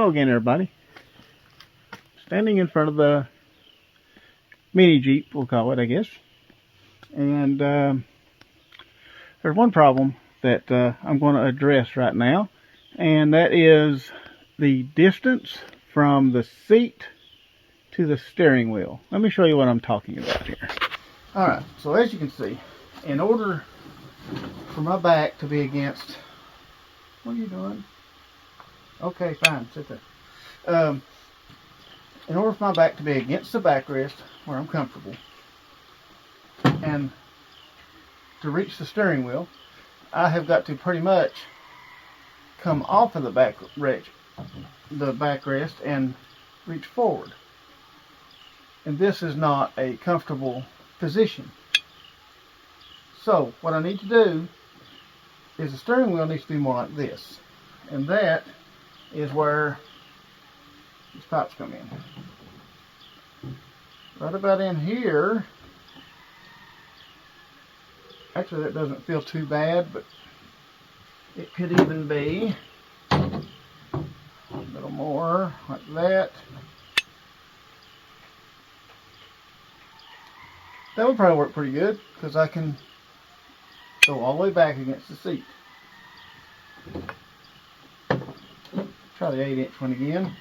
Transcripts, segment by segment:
Hello again, everybody. Standing in front of the mini Jeep, we'll call it, I guess. And there's one problem that I'm going to address right now, and that is the distance from the seat to the steering wheel. Let me show you what I'm talking about here. Alright, so as you can see, in order for my back to be against... What are you doing? Okay, fine, sit there. In order for my back to be against the backrest where I'm comfortable and to reach the steering wheel, I have got to pretty much come off of the backrest and reach forward. And this is not a comfortable position. So what I need to do is the steering wheel needs to be more like this. And that is where these pipes come in. Right about in here. Actually, that doesn't feel too bad, but it could even be a little more like that. That would probably work pretty good because I can go all the way back against the seat. Try the 8-inch one again.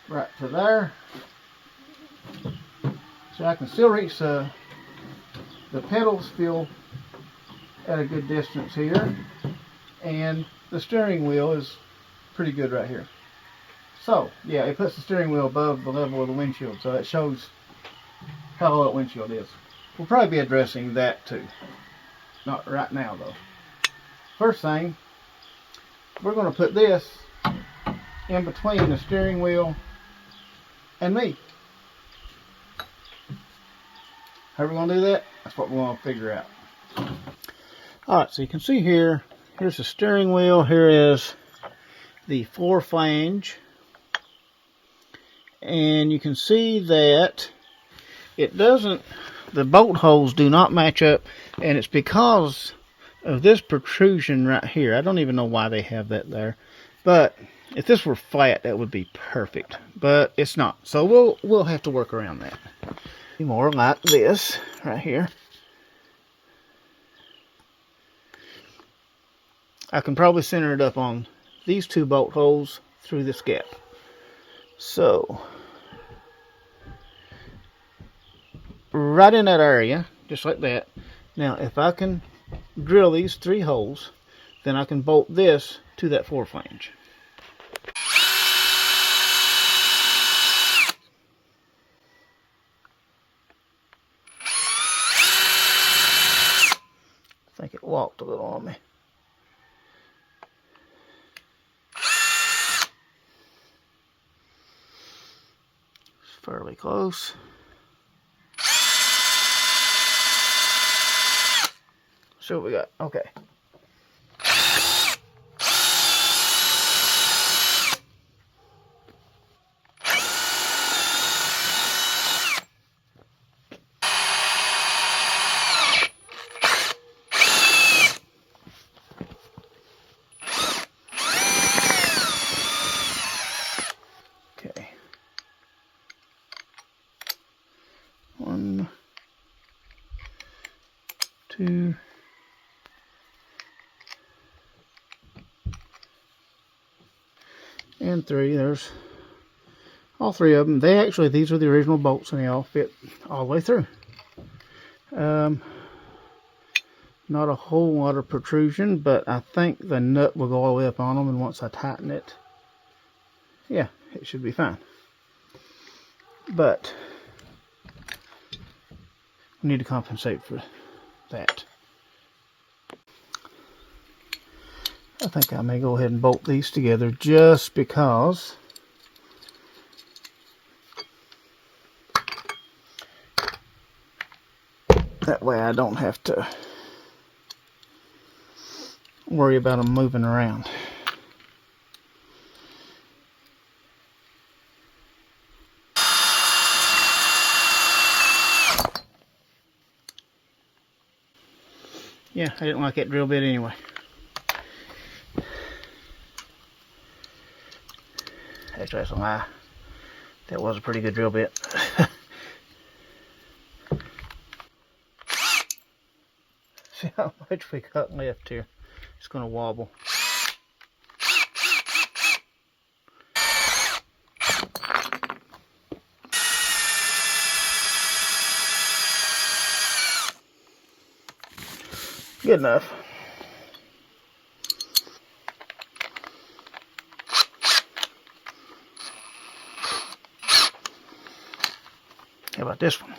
Right to there. So I can still reach the pedals feel at a good distance here, and the steering wheel is pretty good right here. So yeah, it puts the steering wheel above the level of the windshield, so that shows how low that windshield is. We'll probably be addressing that too. Not right now though. First thing, we're going to put this in between the steering wheel and me. How are we going to do that? That's what we're going to figure out. Alright, so you can see here, here's the steering wheel, here is the floor flange, and you can see that it doesn't, the bolt holes do not match up, and it's because of this protrusion right here. I don't even know why they have that there, but if this were flat, that would be perfect, but it's not, so we'll have to work around that. More like this right here. I can probably center it up on these two bolt holes through this gap. So right in that area, just like that. Now if I can drill these 3 holes, then I can bolt this to that floor flange. I think it walked a little on me. It's fairly close. See what we got. Okay. Okay. 1, 2, and 3. There's all 3 of them. These are the original bolts, and they all fit all the way through. Not a whole lot of protrusion, but I think the nut will go all the way up on them, and once I tighten it, yeah, it should be fine. But we need to compensate for that. I think I may go ahead and bolt these together just because that way I don't have to worry about them moving around. Yeah, I didn't like that drill bit anyway. Actually, that's a lie. That was a pretty good drill bit. See how much we got left here. It's going to wobble. Good enough. How about this one?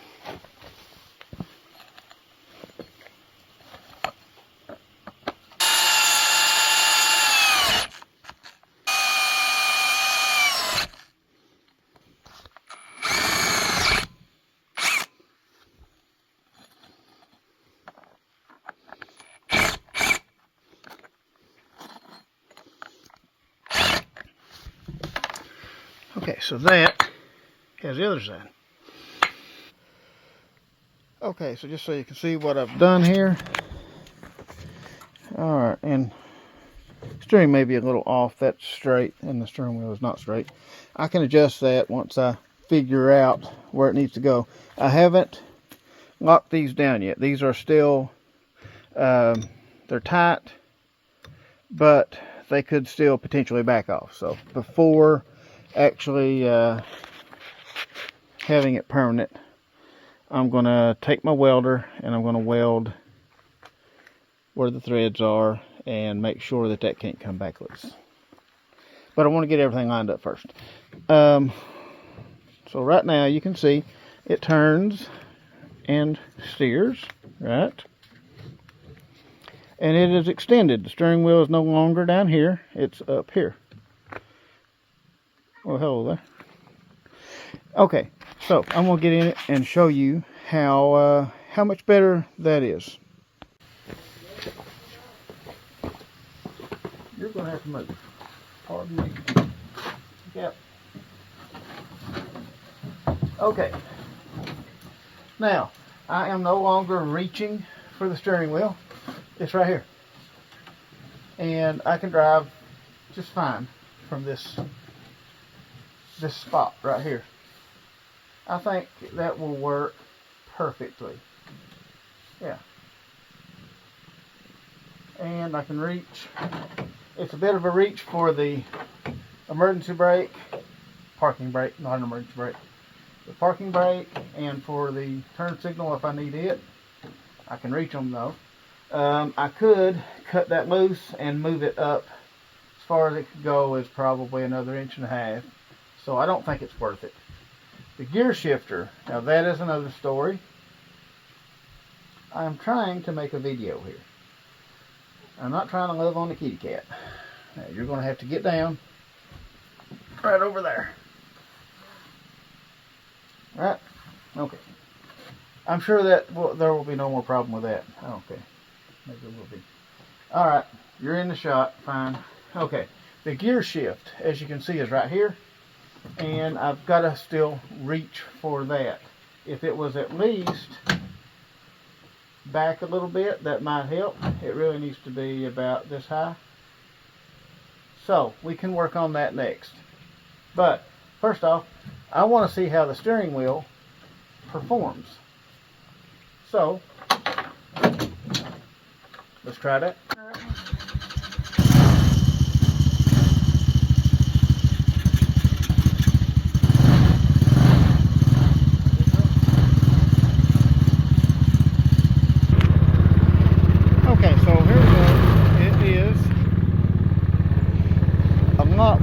Okay, so that has the other side. Okay, so just so you can see what I've done here. Alright, and steering may be a little off. That's straight and the steering wheel is not straight. I can adjust that once I figure out where it needs to go. I haven't locked these down yet. These are still, they're tight, but they could still potentially back off. So before actually having it permanent, I'm going to take my welder and I'm going to weld where the threads are and make sure that that can't come back loose. But I want to get everything lined up first. So right now you can see it turns and steers, right? And it is extended. The steering wheel is no longer down here, it's up here. Oh, hello there. Okay, so I'm going to get in it and show you how much better that is. You're going to have to move. Pardon me. Yep. Okay. Now, I am no longer reaching for the steering wheel. It's right here. And I can drive just fine from this spot right here. I think that will work perfectly. Yeah. And I can reach. It's a bit of a reach for the emergency brake, parking brake, not an emergency brake. The parking brake and for the turn signal if I need it. I can reach them though. I could cut that loose and move it up as far as it could go is probably another 1.5 inches. So I don't think it's worth it. The gear shifter, now that is another story. I'm trying to make a video here. I'm not trying to live on the kitty cat. Now, you're going to have to get down right over there. Right? Okay. I'm sure that there will be no more problem with that. Okay. Maybe it will be. Alright. You're in the shot. Fine. Okay. The gear shift, as you can see, is right here. And I've got to still reach for that. If it was at least back a little bit, that might help. It really needs to be about this high. So we can work on that next. But first off, I want to see how the steering wheel performs. So let's try that.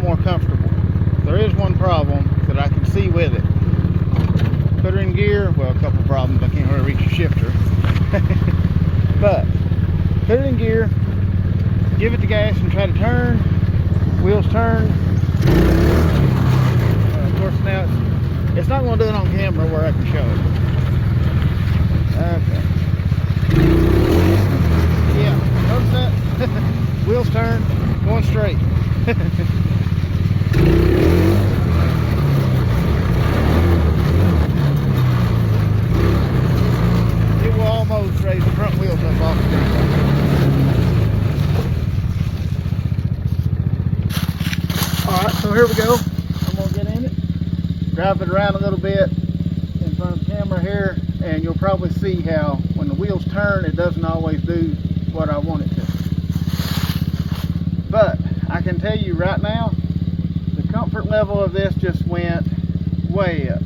More comfortable. There is one problem that I can see with it. Put her in gear, well, a couple problems. I can't really reach the shifter. But put it in gear, give it the gas and try to turn. Wheels turn. Of course now it's not going to do it on camera where I can show it. Okay. Yeah, notice that? Wheels turn, going straight. It will almost raise the front wheels up off the ground. Alright, so here we go. I'm going drive it around a little bit in front of the camera here, and you'll probably see how when the wheels turn, it doesn't always do what I want it to. But I can tell you right now, the comfort level of this just went way up.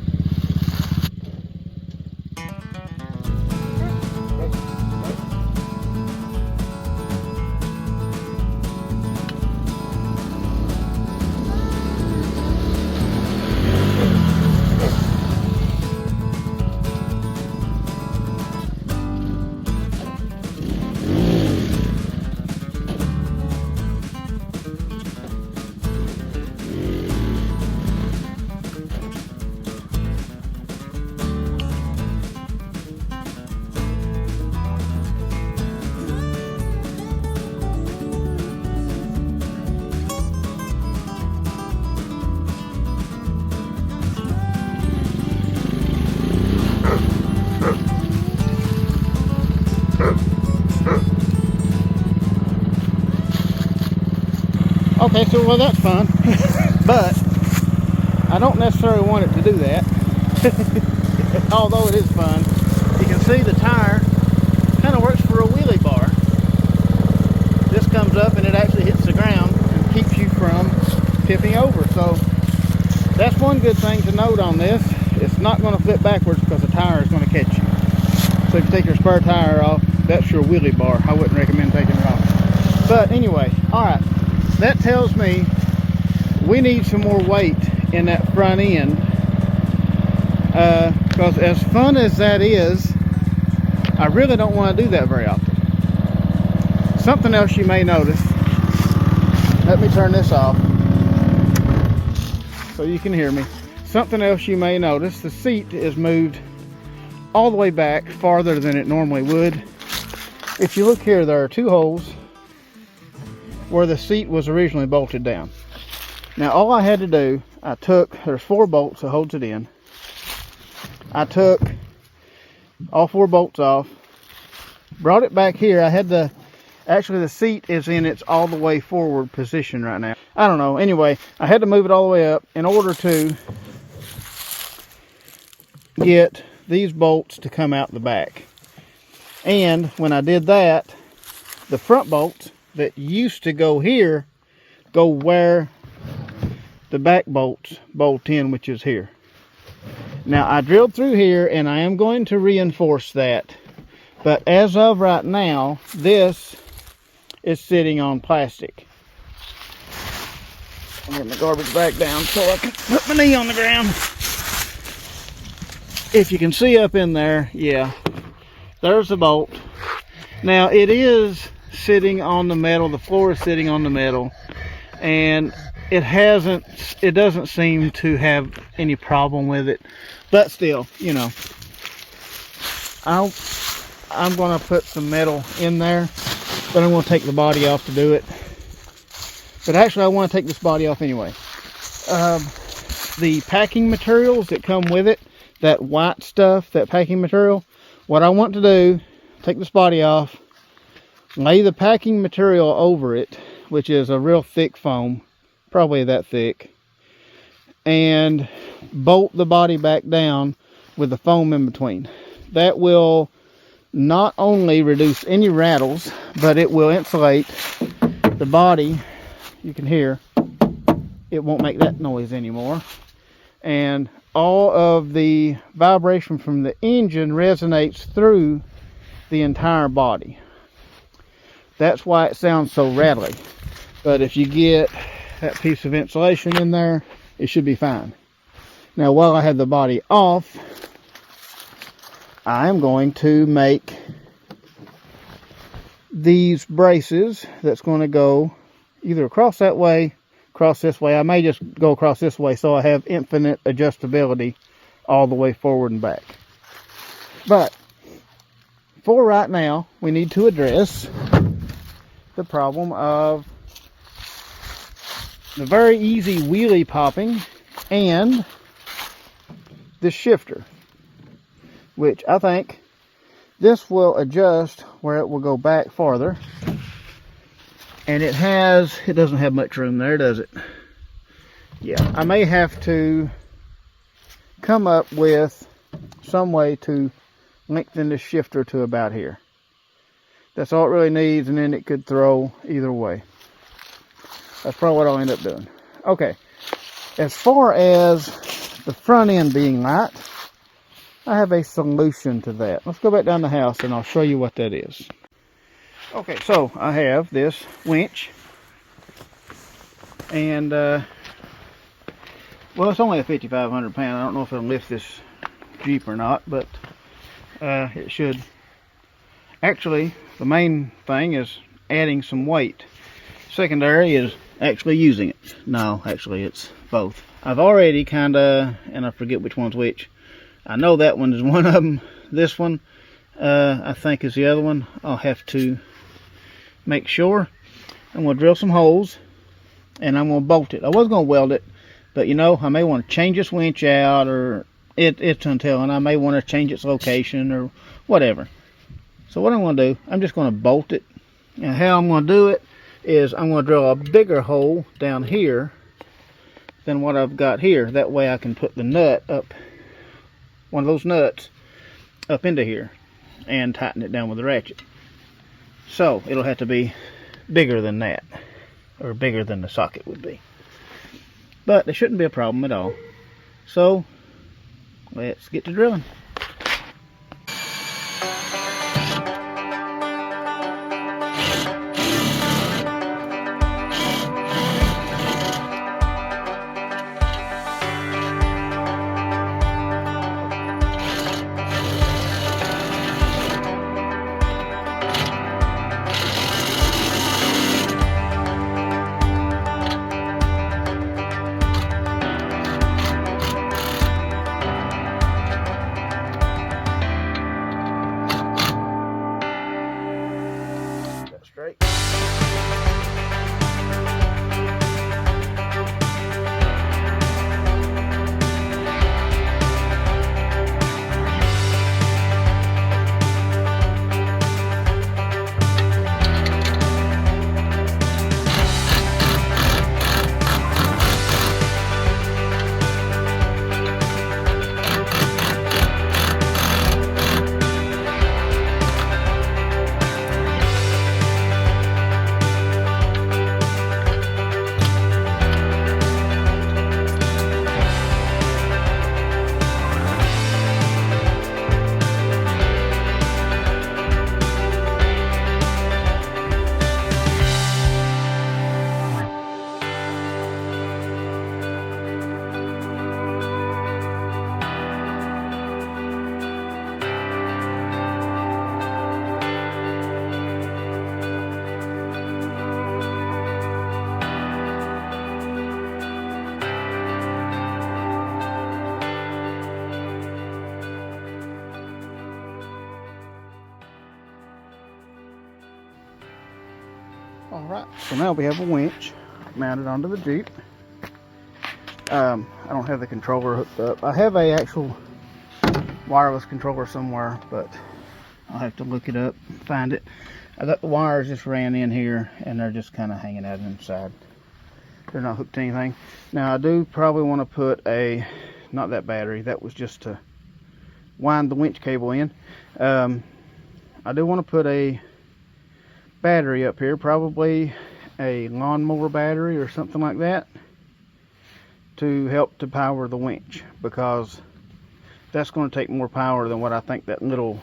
Okay, so well, that's fun, but I don't necessarily want it to do that. Although it is fun. You can see the tire kind of works for a wheelie bar. This comes up and it actually hits the ground and keeps you from tipping over. So that's one good thing to note on this. It's not going to flip backwards because the tire is going to catch you. So if you take your spare tire off, that's your wheelie bar. I wouldn't recommend taking it off. But anyway, alright. That tells me we need some more weight in that front end, because as fun as that is, I really don't want to do that very often. Something else you may notice, let me turn this off so you can hear me. Something else you may notice, the seat is moved all the way back farther than it normally would. If you look here, there are two holes where the seat was originally bolted down. Now all I had to do, there's 4 bolts that holds it in. I took all 4 bolts off, brought it back here. Actually the seat is in its all the way forward position right now. I don't know, anyway, I had to move it all the way up in order to get these bolts to come out the back. And when I did that, the front bolts that used to go here go where the back bolts bolt in, which is here. Now I drilled through here and I am going to reinforce that, but as of right now this is sitting on plastic. I'll get my garbage bag down so I can put my knee on the ground. If you can see up in there, yeah, there's the bolt. Now it is sitting on the metal, the floor is sitting on the metal, and it doesn't seem to have any problem with it, but still, you know, I'm going to put some metal in there, but I'm going to take the body off to do it. But actually I want to take this body off anyway. The packing materials that come with it, that white stuff, that packing material, what I want to do, take this body off, lay the packing material over it, which is a real thick foam, probably that thick, and bolt the body back down with the foam in between. That will not only reduce any rattles, but it will insulate the body. You can hear it won't make that noise anymore, and all of the vibration from the engine resonates through the entire body. That's why it sounds so rattly. But if you get that piece of insulation in there, it should be fine. Now while I have the body off, I'm going to make these braces that's going to go either across that way, across this way. I may just go across this way so I have infinite adjustability all the way forward and back. But for right now, we need to address the problem of the very easy wheelie popping and this shifter, which I think this will adjust where it will go back farther. And it doesn't have much room there, does it? Yeah, I may have to come up with some way to lengthen this shifter to about here. That's all it really needs, and then it could throw either way. That's probably what I'll end up doing. Okay, as far as the front end being light, I have a solution to that. Let's go back down the house and I'll show you what that is. Okay, so I have this winch, and well, it's only a 5,500 pound. I don't know if it'll lift this Jeep or not, but it should. Actually, the main thing is adding some weight. Secondary is actually using it. No, actually it's both. I've already kind of, and I forget which one's which. I know that one is one of them. This one, I think, is the other one. I'll have to make sure. I'm going to drill some holes, and I'm going to bolt it. I was going to weld it, but you know, I may want to change this winch out, or it's until, and I may want to change its location or whatever. So what I'm going to do, I'm just going to bolt it. And how I'm going to do it is I'm going to drill a bigger hole down here than what I've got here. That way I can put the nut up, one of those nuts, up into here and tighten it down with the ratchet. So it'll have to be bigger than that, or bigger than the socket would be. But it shouldn't be a problem at all. So let's get to drilling. Straight. Alright, so now we have a winch mounted onto the Jeep. I don't have the controller hooked up. I have a actual wireless controller somewhere, but I'll have to look it up, find it. I got the wires just ran in here, and they're just kind of hanging out inside. They're not hooked to anything. Now I do probably want to put a, not that battery, that was just to wind the winch cable in. I do want to put a battery up here, probably a lawnmower battery or something like that, to help to power the winch, because that's going to take more power than what I think that little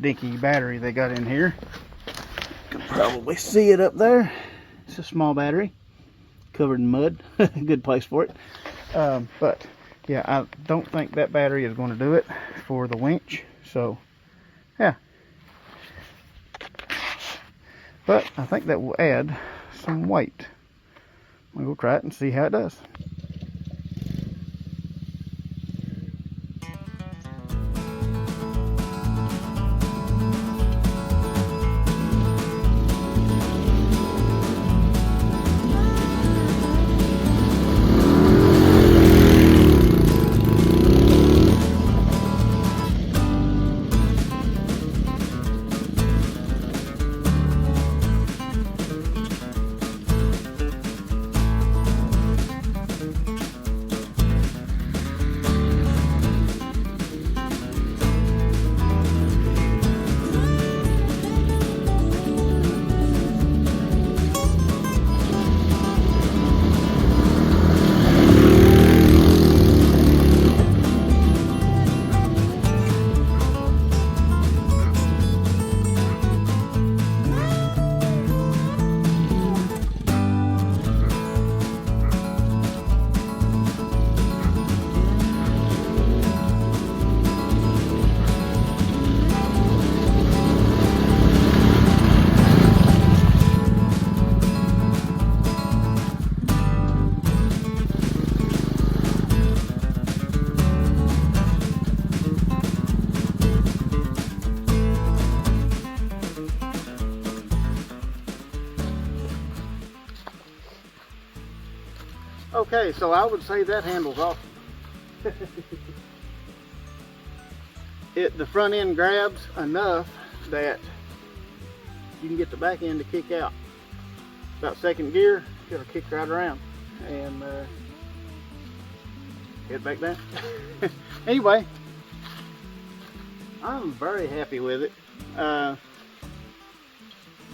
dinky battery they got in here. You can probably see it up there. It's a small battery covered in mud. Good place for it. But yeah, I don't think that battery is going to do it for the winch, so yeah. But I think that will add some weight. We'll try it and see how it does. Okay, so I would say that handle's off. The front end grabs enough that you can get the back end to kick out. About second gear, it'll kick right around and head back down. Anyway, I'm very happy with it.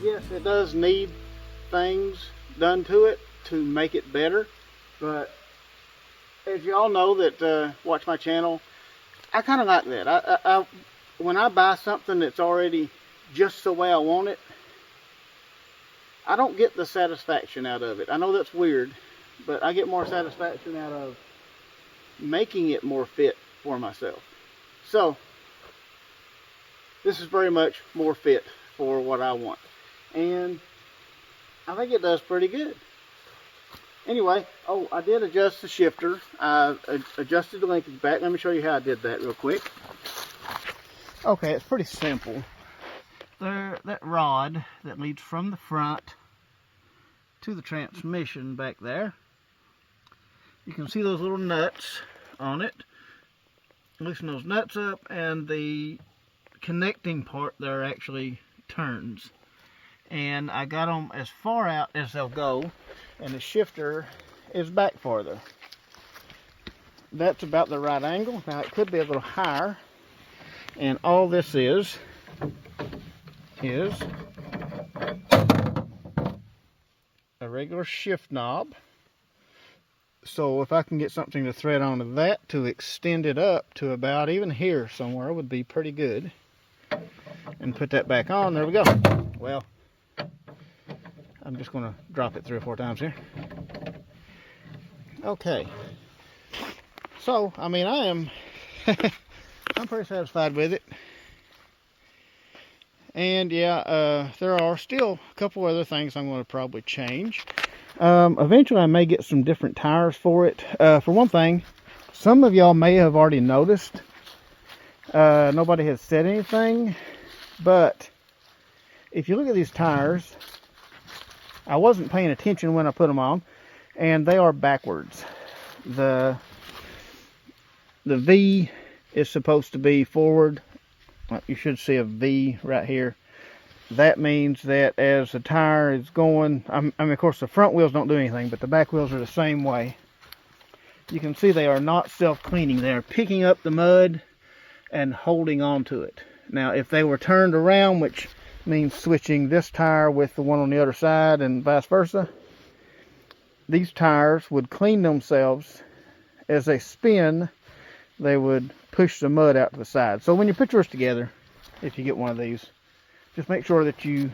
Yes, it does need things done to it to make it better, but as you all know that watch my channel, I kind of like that. When I buy something that's already just the way I want it, I don't get the satisfaction out of it. I know that's weird, but I get more satisfaction out of making it more fit for myself. So this is very much more fit for what I want, and I think it does pretty good. Anyway, oh, I did adjust the shifter. I adjusted the linkage back. Let me show you how I did that real quick. Okay, it's pretty simple. That rod that leads from the front to the transmission back there, you can see those little nuts on it. Loosen those nuts up, and the connecting part there actually turns. And I got them as far out as they'll go, and the shifter is back farther. That's about the right angle. Now it could be a little higher, and all this is a regular shift knob. So if I can get something to thread onto that to extend it up to about even here somewhere would be pretty good. And put that back on. There we go. Well, I'm just going to drop it 3 or 4 times here. Okay. So, I mean, I'm pretty satisfied with it. And yeah, there are still a couple other things I'm going to probably change. Eventually I may get some different tires for it. For one thing, some of y'all may have already noticed. Nobody has said anything, but if you look at these tires, I wasn't paying attention when I put them on, and they are backwards. The V is supposed to be forward. You should see a V right here. That means that as the tire is going, I mean, of course, the front wheels don't do anything, but the back wheels are the same way. You can see they are not self-cleaning. They are picking up the mud and holding on to it. Now, if they were turned around, which means switching this tire with the one on the other side and vice versa, these tires would clean themselves. As they spin, they would push the mud out to the side. So when you put yours together, if you get one of these, just make sure that you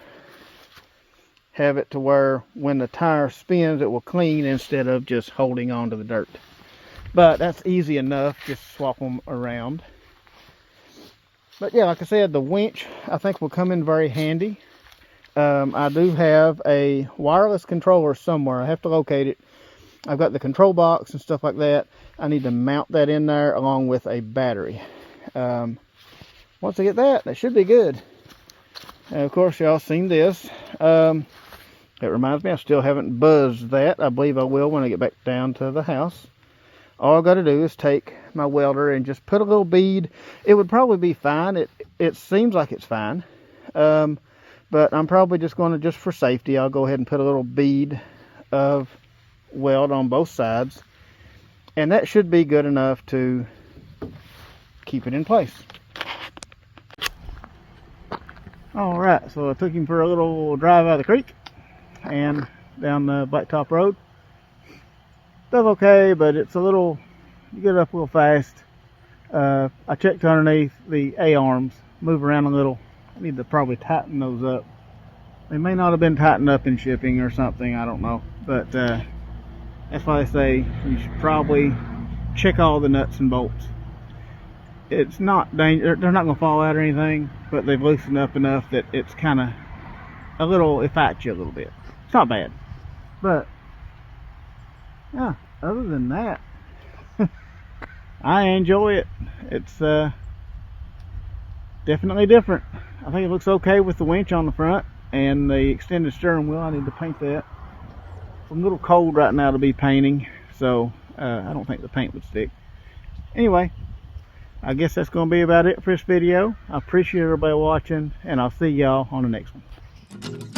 have it to where when the tire spins, it will clean instead of just holding on to the dirt. But that's easy enough, just swap them around. But yeah, like I said, the winch I think will come in very handy. I do have a wireless controller somewhere. I have to locate it. I've got the control box and stuff like that. I need to mount that in there along with a battery. Once I get that, that should be good. And of course, y'all seen this. It reminds me, I still haven't buzzed that. I believe I will when I get back down to the house. All I've got to do is take my welder and just put a little bead. It would probably be fine. It seems like it's fine. But I'm probably just going to, just for safety, I'll go ahead and put a little bead of weld on both sides. And that should be good enough to keep it in place. Alright, so I took him for a little drive out of the creek and down the Blacktop Road. Does okay, but it's a little, you get up real fast. I checked underneath the A-arms, move around a little. I need to probably tighten those up. They may not have been tightened up in shipping or something, I don't know. But that's why I say you should probably check all the nuts and bolts. It's not dangerous, they're not going to fall out or anything, but they've loosened up enough that it's kind of a little, it fights you a little bit. It's not bad. But yeah, other than that, I enjoy it. It's definitely different. I think it looks okay with the winch on the front and the extended steering wheel. I need to paint that. It's a little cold right now to be painting, so I don't think the paint would stick. Anyway, I guess that's going to be about it for this video. I appreciate everybody watching, and I'll see y'all on the next one.